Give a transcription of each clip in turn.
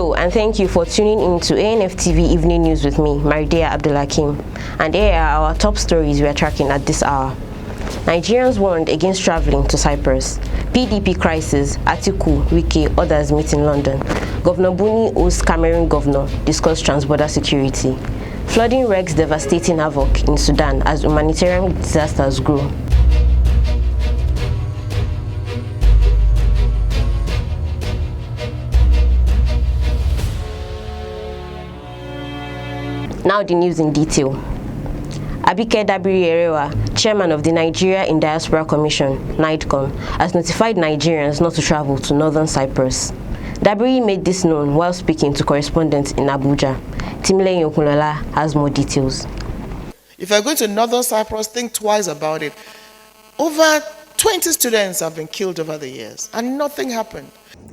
Hello and thank you for tuning in to Anf Tv Evening News with me, Maridia Abdulhakim. And here are our top stories we are tracking at this hour. Nigerians warned against traveling to Cyprus. PDP crisis, Atiku, Wike, others meet in London. Governor Buni hosts Cameroon governor, discuss transborder security. Flooding wreaks devastating havoc in Sudan as humanitarian disasters grow. Now the news in detail. Abike Dabiri-Erewa, chairman of the Nigeria in Diaspora Commission, NIDCOM, has notified Nigerians not to travel to Northern Cyprus. Dabiri made this known while speaking to correspondents in Abuja. Timile Yokunola has more details. If you're going to Northern Cyprus, think twice about it. Over 20 students have been killed over the years, and nothing happened.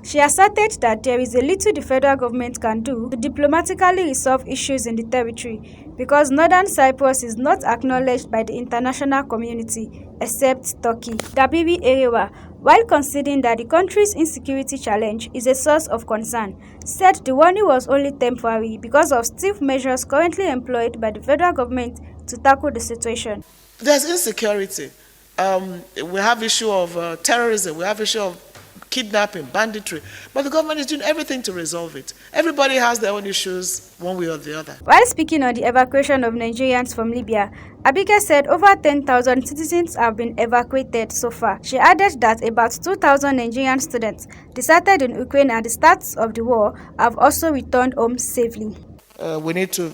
She asserted that there is a little the federal government can do to diplomatically resolve issues in the territory because Northern Cyprus is not acknowledged by the international community except Turkey. Dabiri-Erewa, while conceding that the country's insecurity challenge is a source of concern, said the warning was only temporary because of stiff measures currently employed by the federal government to tackle the situation. There's insecurity. We have issue of terrorism. We have issue of kidnapping, banditry, but the government is doing everything to resolve it. Everybody has their own issues one way or the other. While speaking on the evacuation of Nigerians from Libya, Abike said over 10,000 citizens have been evacuated so far. She added that about 2,000 Nigerian students deserted in Ukraine at the start of the war have also returned home safely. We need to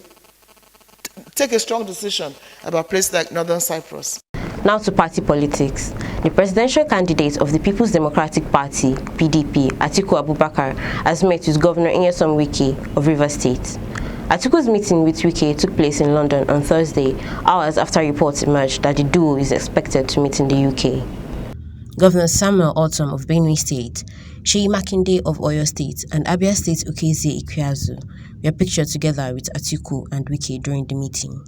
take a strong decision about places like Northern Cyprus. Now to party politics. The presidential candidate of the People's Democratic Party, PDP, Atiku Abubakar, has met with Governor Nyesom Wike of Rivers State. Atiku's meeting with Wike took place in London on Thursday, hours after reports emerged that the duo is expected to meet in the UK. Governor Samuel Ortom of Benue State, Seyi Makinde of Oyo State, and Abia State Okezie Ikweazu were pictured together with Atiku and Wike during the meeting.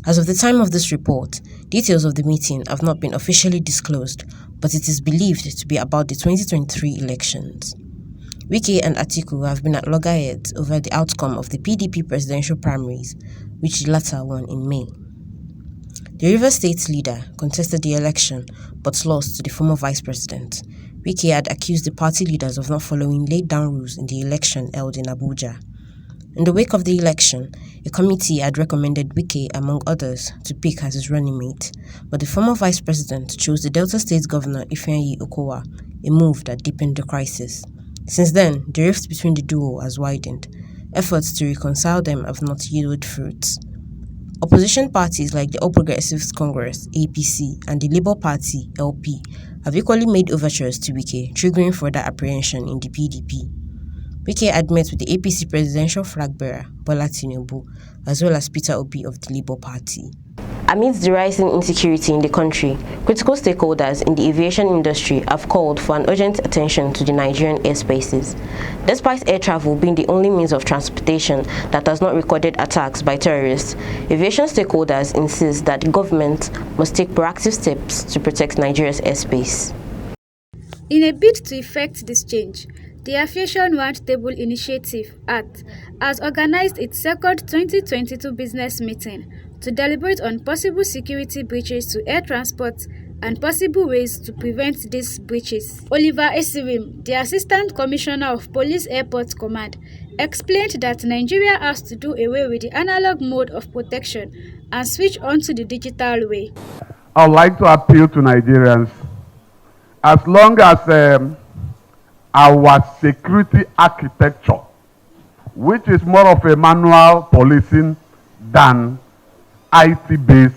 As of the time of this report, details of the meeting have not been officially disclosed, but it is believed to be about the 2023 elections. Wike and Atiku have been at loggerheads over the outcome of the PDP presidential primaries, which the latter won in May. The Rivers State leader contested the election but lost to the former vice president. Wike had accused the party leaders of not following laid-down rules in the election held in Abuja. In the wake of the election, a committee had recommended Wike, among others, to pick as his running mate, but the former vice president chose the Delta State Governor Ifeanyi Okowa, a move that deepened the crisis. Since then, the rift between the duo has widened. Efforts to reconcile them have not yielded fruits. Opposition parties like the All Progressives Congress (APC) and the Labour Party (LP) have equally made overtures to Wike, triggering further apprehension in the PDP. Wike had met with the APC presidential flag bearer, Bola Tinubu, as well as Peter Obi of the Labour Party. Amidst the rising insecurity in the country, critical stakeholders in the aviation industry have called for an urgent attention to the Nigerian airspaces. Despite air travel being the only means of transportation that has not recorded attacks by terrorists, aviation stakeholders insist that the government must take proactive steps to protect Nigeria's airspace. In a bid to effect this change, the Aviation Roundtable Initiative (ART) has organized its second 2022 business meeting to deliberate on possible security breaches to air transport and possible ways to prevent these breaches. Oliver Esirim, the Assistant Commissioner of Police Airport Command, explained that Nigeria has to do away with the analog mode of protection and switch onto the digital way. I would like to appeal to Nigerians. As long as our security architecture, which is more of a manual policing than IT-based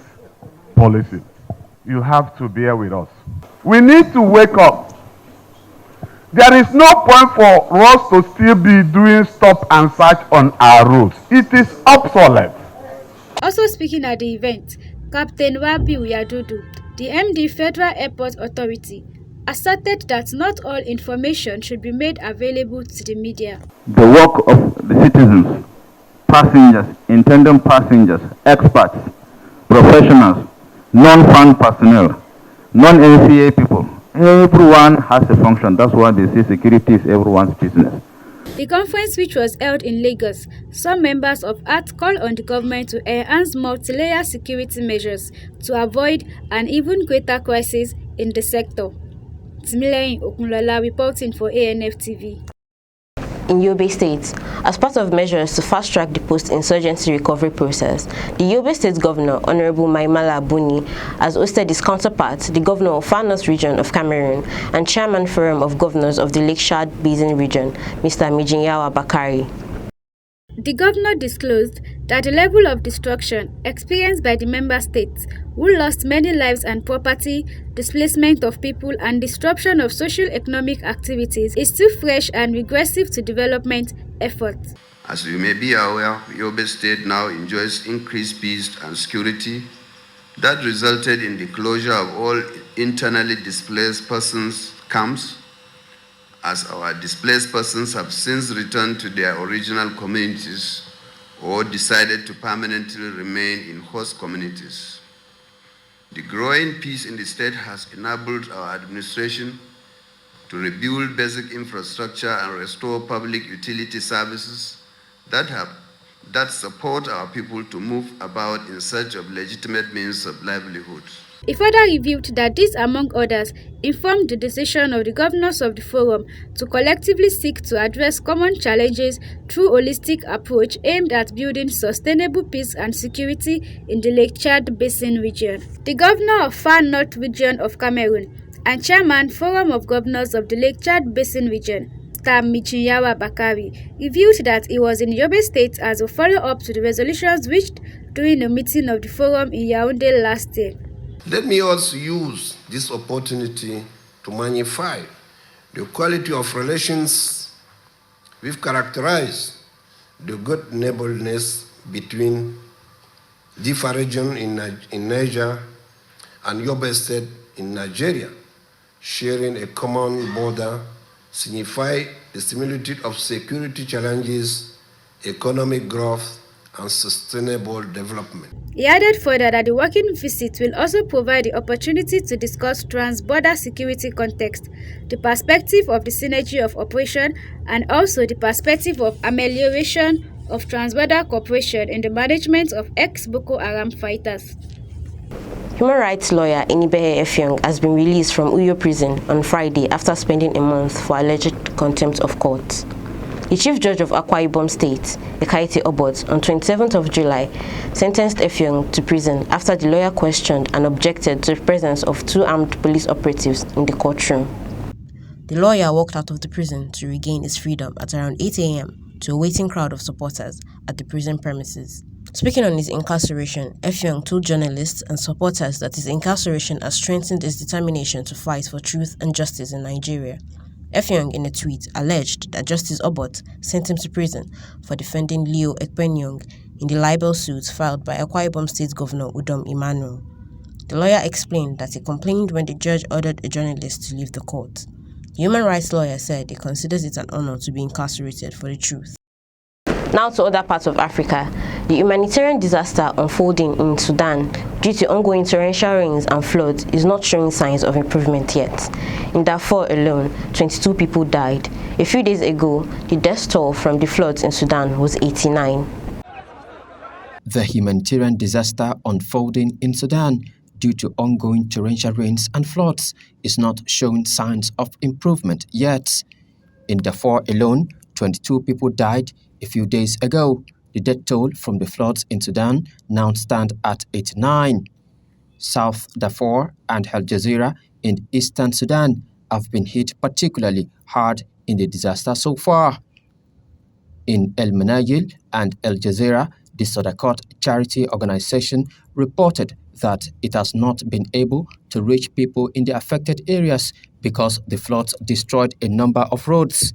policing, you have to bear with us. We need to wake up. There is no point for us to still be doing stop and search on our roads. It is obsolete. Also speaking at the event, Captain Wabi Uyadudu, the MD Federal Airport Authority, asserted that not all information should be made available to the media. The work of the citizens, passengers, intended passengers, experts, professionals, non-fund personnel, non-NCA people, everyone has a function. That's why they say security is everyone's business. The conference, which was held in Lagos, some members of ART called on the government to enhance multi-layer security measures to avoid an even greater crisis in the sector. Timileyin Okunlola reporting for Anf Tv. In Yobe State, as part of measures to fast-track the post-insurgency recovery process, the Yobe State Governor, Honorable Maimala Buni, has hosted his counterpart, the Governor of Far North Region of Cameroon and Chairman Forum of Governors of the Lake Chad Basin Region, Mr. Mijinyawa Bakari. The governor disclosed that the level of destruction experienced by the member states, who lost many lives and property, displacement of people, and disruption of socio-economic activities, is still fresh and regressive to development efforts. As you may be aware, Yobe State now enjoys increased peace and security that resulted in the closure of all internally displaced persons camps, as our displaced persons have since returned to their original communities or decided to permanently remain in host communities. The growing peace in the state has enabled our administration to rebuild basic infrastructure and restore public utility services that support our people to move about in search of legitimate means of livelihood. He further revealed that this, among others, informed the decision of the governors of the forum to collectively seek to address common challenges through a holistic approach aimed at building sustainable peace and security in the Lake Chad Basin region. The governor of Far North Region of Cameroon and Chairman Forum of Governors of the Lake Chad Basin region, Mr. Mijinyawa Bakari, revealed that he was in Yobe State as a follow-up to the resolutions reached during a meeting of the forum in Yaoundé last year. Let me also use this opportunity to magnify the quality of relations we've characterized the good neighborliness between Difa region in Niger and Yobe State in Nigeria, sharing a common border, signify the similitude of security challenges, economic growth, and sustainable development. He added further that the working visit will also provide the opportunity to discuss trans-border security context, the perspective of the synergy of operation, and also the perspective of amelioration of trans-border cooperation in the management of ex-Boko Haram fighters. Human rights lawyer Enibehe Effiong has been released from Uyo prison on Friday after spending a month for alleged contempt of court. The Chief Judge of Akwa Ibom State, Ekaete Obot, on 27th of July, sentenced Effiong to prison after the lawyer questioned and objected to the presence of two armed police operatives in the courtroom. The lawyer walked out of the prison to regain his freedom at around 8 a.m. to a waiting crowd of supporters at the prison premises. Speaking on his incarceration, Effiong told journalists and supporters that his incarceration has strengthened his determination to fight for truth and justice in Nigeria. Effiong, in a tweet, alleged that Justice Obot sent him to prison for defending Leo Ekpenyong in the libel suit filed by Akwa Ibom State Governor Udom Emmanuel. The lawyer explained that he complained when the judge ordered a journalist to leave the court. The human rights lawyer said he considers it an honor to be incarcerated for the truth. Now to other parts of Africa. The humanitarian disaster unfolding in Sudan due to ongoing torrential rains and floods is not showing signs of improvement yet. In Darfur alone, 22 people died. A few days ago, the death toll from the floods in Sudan was 89. The humanitarian disaster unfolding in Sudan due to ongoing torrential rains and floods is not showing signs of improvement yet. In Darfur alone, 22 people died a few days ago. The death toll from the floods in Sudan now stand at 89. South Darfur and Al Jazeera in eastern Sudan have been hit particularly hard in the disaster so far. In El Manayil and Al Jazeera, the Sadaqat charity organization reported that it has not been able to reach people in the affected areas because the floods destroyed a number of roads.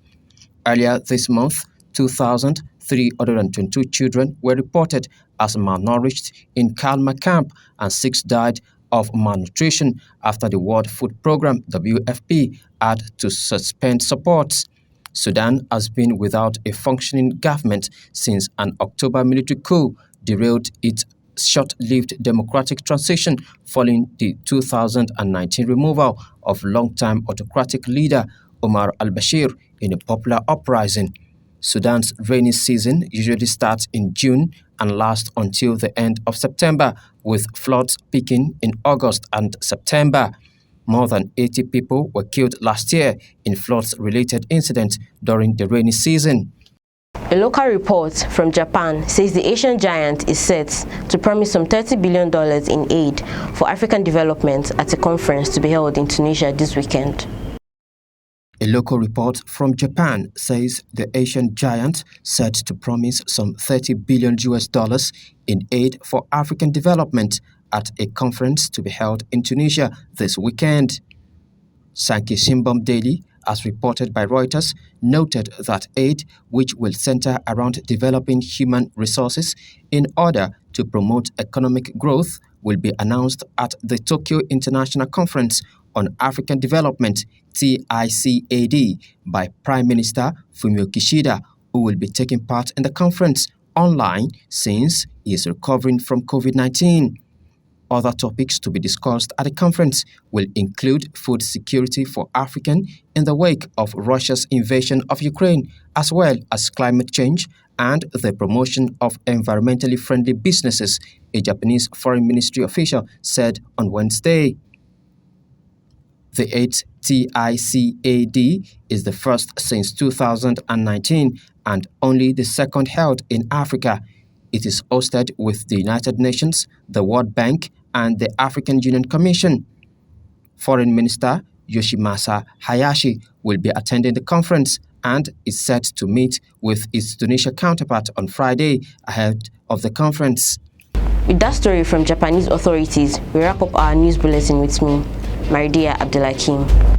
Earlier this month, 2,322 children were reported as malnourished in Kalma camp and 6 died of malnutrition after the World Food Programme WFP had to suspend support. Sudan has been without a functioning government since an October military coup derailed its short-lived democratic transition following the 2019 removal of longtime autocratic leader Omar al-Bashir in a popular uprising. Sudan's rainy season usually starts in June and lasts until the end of September, with floods peaking in August and September. More than 80 people were killed last year in floods-related incidents during the rainy season. A local report from Japan says the Asian giant is set to promise some $30 billion in aid for African development at a conference to be held in Tunisia this weekend. A local report from Japan says the Asian giant said to promise some $30 billion in aid for African development at a conference to be held in Tunisia this weekend. Sankey Shimbom Daily, as reported by Reuters, noted that aid, which will center around developing human resources in order to promote economic growth, will be announced at the Tokyo International Conference on African Development, TICAD, by Prime Minister Fumio Kishida, who will be taking part in the conference online since he is recovering from COVID-19. Other topics to be discussed at the conference will include food security for Africa in the wake of Russia's invasion of Ukraine, as well as climate change and the promotion of environmentally friendly businesses, a Japanese foreign ministry official said on Wednesday. The 8th TICAD is the first since 2019 and only the second held in Africa. It is hosted with the United Nations, the World Bank, and the African Union Commission. Foreign Minister Yoshimasa Hayashi will be attending the conference and is set to meet with his Tunisia counterpart on Friday ahead of the conference. With that story from Japanese authorities, we wrap up our news bulletin with me, Maridia Abdulhakim.